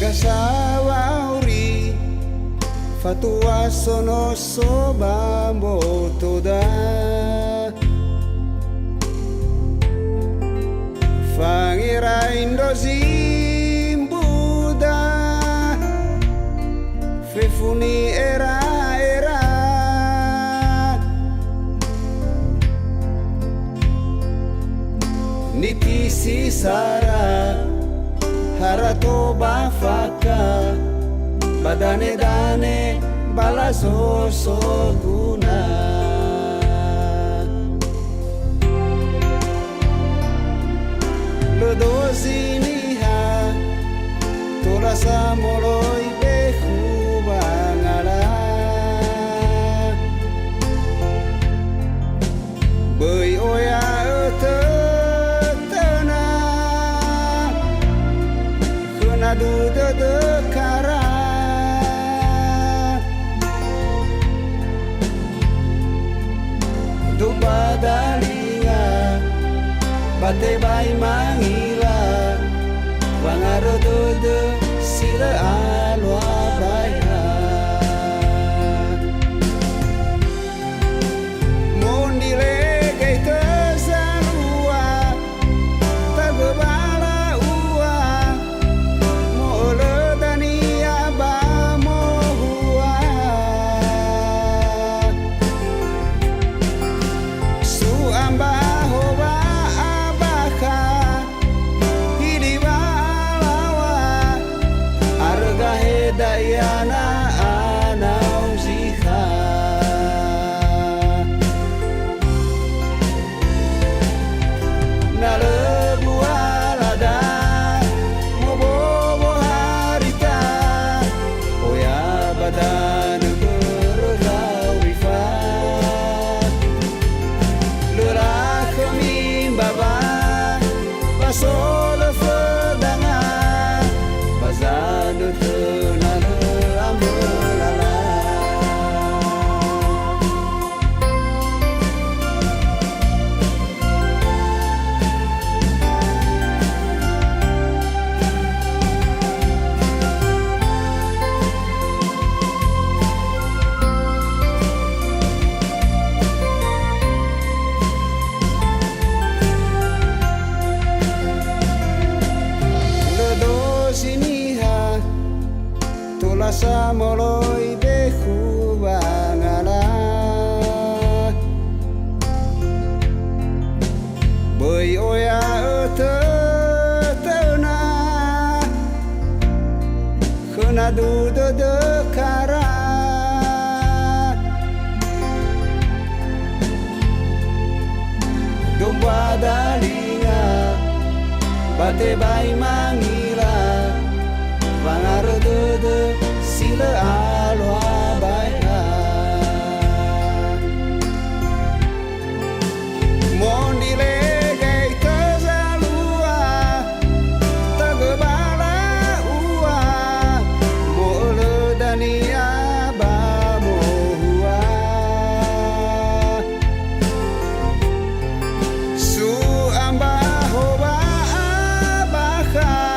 Gasawauri fatua sono sobambo toda fangira indozimbuda fefuni era nitisi sara harato bafaka badane dane balazo soguna lodoziniha tola samoloi behu bangala bơi oya nadu de kara du badalinga bate bai mangila wangaro de sila alwa baya mondile gaita zalua tagobala dayana anau zikha nalebualada mobobo harita oya badan bergawifa lurah kami baba basol fedanga bazadu samoloi behu bangala bơi oya tena khna du de kara domba dalinga bate bai mangila wangaro de sila alwa baya mondile gaita zalua tagbala ua molo dania ba mohua su amba hoba abakha